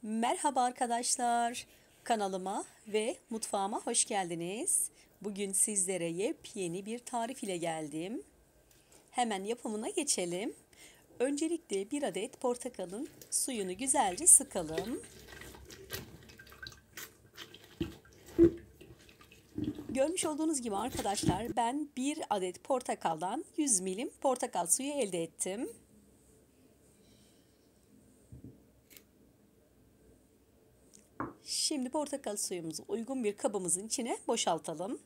Merhaba arkadaşlar. Kanalıma ve mutfağıma hoş geldiniz. Bugün sizlere yepyeni bir tarif ile geldim. Hemen yapımına geçelim. Öncelikle bir adet portakalın suyunu güzelce sıkalım. Görmüş olduğunuz gibi arkadaşlar ben bir adet portakaldan 100 milim portakal suyu elde ettim. Şimdi portakal suyumuzu uygun bir kabımızın içine boşaltalım.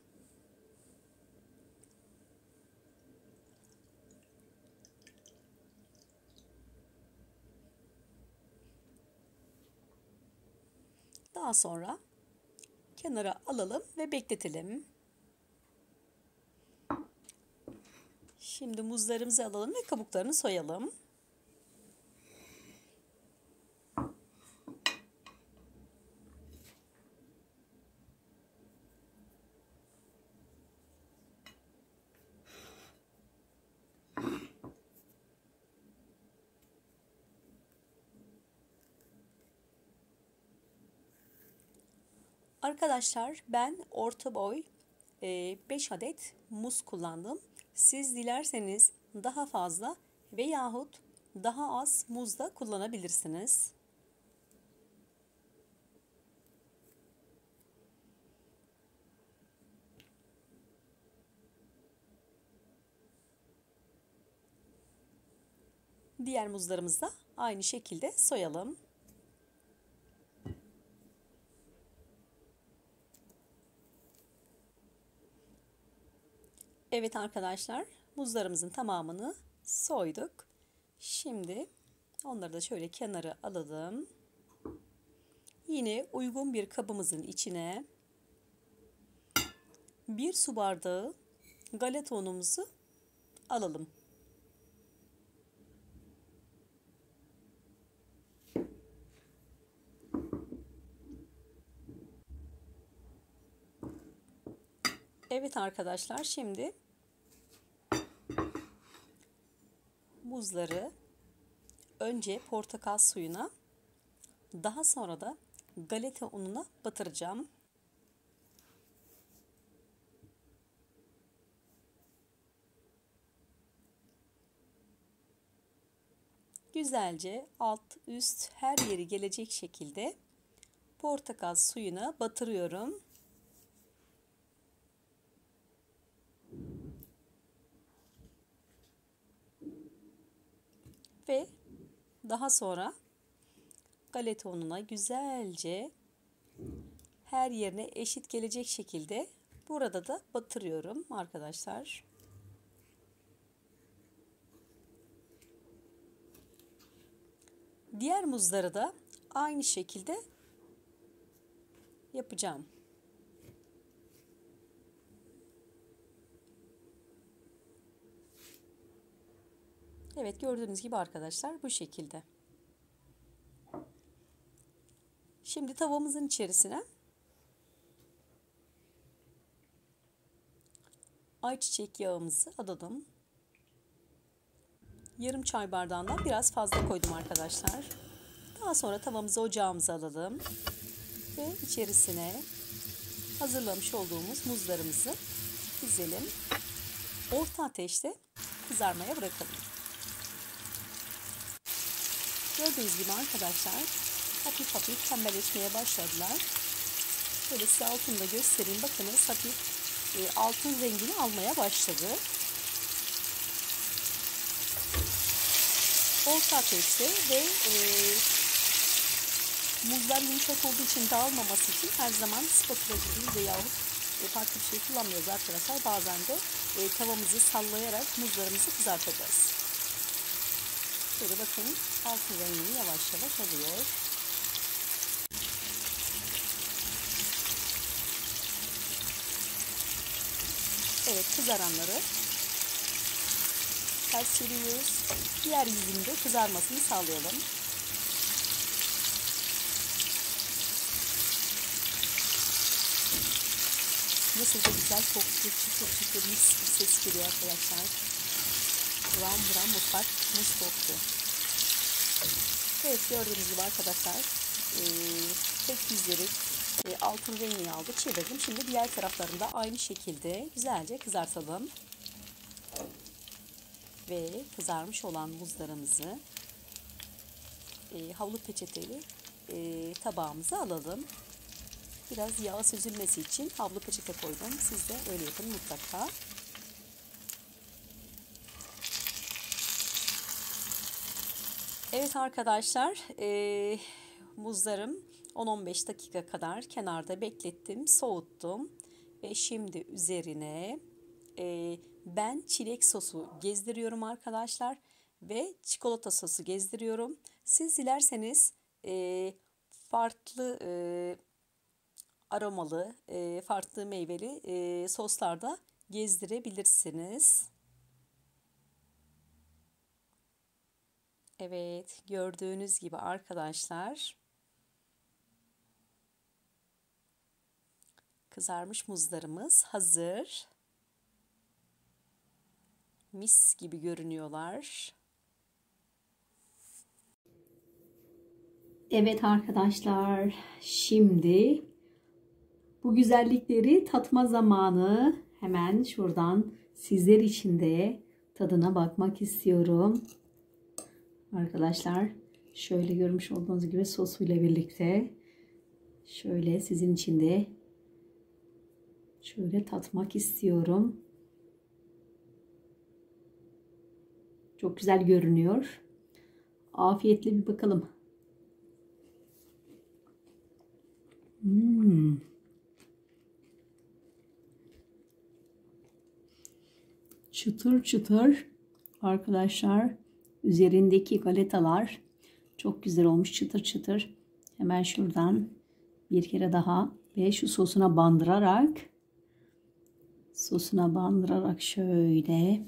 Daha sonra kenara alalım ve bekletelim. Şimdi muzlarımızı alalım ve kabuklarını soyalım. Arkadaşlar ben orta boy 5 adet muz kullandım. Siz dilerseniz daha fazla veyahut daha az muz da kullanabilirsiniz. Diğer muzlarımızı da aynı şekilde soyalım. Evet arkadaşlar, muzlarımızın tamamını soyduk. Şimdi onları da şöyle kenara alalım. Yine uygun bir kabımızın içine 1 su bardağı galeta unumuzu alalım. Evet arkadaşlar, şimdi muzları önce portakal suyuna, daha sonra da galeta ununa batıracağım. Güzelce alt üst her yeri gelecek şekilde portakal suyuna batırıyorum. Ve daha sonra galeta ununa güzelce her yerine eşit gelecek şekilde burada da batırıyorum arkadaşlar. Diğer muzları da aynı şekilde yapacağım. Evet, gördüğünüz gibi arkadaşlar bu şekilde. Şimdi tavamızın içerisine ayçiçek yağımızı alalım. Yarım çay bardağından biraz fazla koydum arkadaşlar. Daha sonra tavamızı ocağımıza alalım. Ve içerisine hazırlamış olduğumuz muzlarımızı dizelim. Orta ateşte kızarmaya bırakalım. Gördüğünüz gibi arkadaşlar hafif hafif pembeleşmeye başladılar. Şöyle size altında göstereyim. Bakınız hafif altın rengini almaya başladı. Orta ateşte ve muzlar yumuşak olduğu için dağılmaması için her zaman spatula gibi veyahut farklı bir şey kullanmıyoruz arkadaşlar. Bazen de tavamızı sallayarak muzlarımızı kızartacağız. Şöyle bakın altın rengini yavaş yavaş alıyor. Evet, kızaranları ters çeviriyoruz. Diğer yüzünde kızarmasını sağlayalım. Nasıl da güzel koktu, çıtır çıtır mis bir ses geliyor arkadaşlar. Buram buram mutfak muz koktu. Evet, gördüğünüz gibi arkadaşlar e, tek yüzleri altın rengini aldı. Çevirdim. Şimdi diğer taraflarını da aynı şekilde güzelce kızartalım. Ve kızarmış olan muzlarımızı havlu peçeteyle tabağımıza alalım. Biraz yağ süzülmesi için havlu peçete koydum. Siz de öyle yapın mutlaka. Evet arkadaşlar, muzlarım 10-15 dakika kadar kenarda beklettim, soğuttum. Ve şimdi üzerine ben çilek sosu gezdiriyorum arkadaşlar. Ve çikolata sosu gezdiriyorum. Siz dilerseniz farklı aromalı, farklı meyveli soslarda gezdirebilirsiniz. Evet, gördüğünüz gibi arkadaşlar, kızarmış muzlarımız hazır. Mis gibi görünüyorlar. Evet arkadaşlar, şimdi bu güzellikleri tatma zamanı. Hemen şuradan sizler için de tadına bakmak istiyorum. Arkadaşlar, şöyle görmüş olduğunuz gibi sosuyla birlikte şöyle sizin için de şöyle tatmak istiyorum. Çok güzel görünüyor. Afiyetle bir bakalım. Çıtır çıtır arkadaşlar, üzerindeki galetalar çok güzel olmuş, çıtır çıtır. Hemen şuradan bir kere daha ve şu sosuna bandırarak şöyle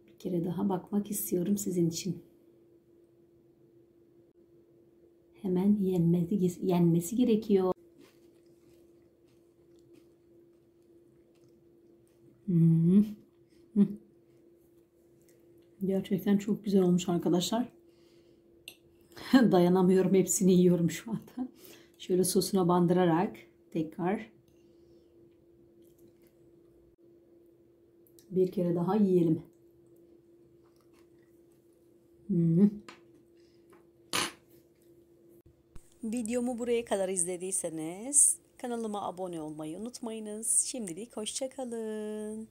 bir kere daha bakmak istiyorum sizin için. Hemen yenmesi gerekiyor. Gerçekten çok güzel olmuş arkadaşlar. Dayanamıyorum, hepsini yiyorum şu anda. Şöyle sosuna bandırarak tekrar bir kere daha yiyelim. Videomu buraya kadar izlediyseniz kanalıma abone olmayı unutmayınız. Şimdilik hoşça kalın.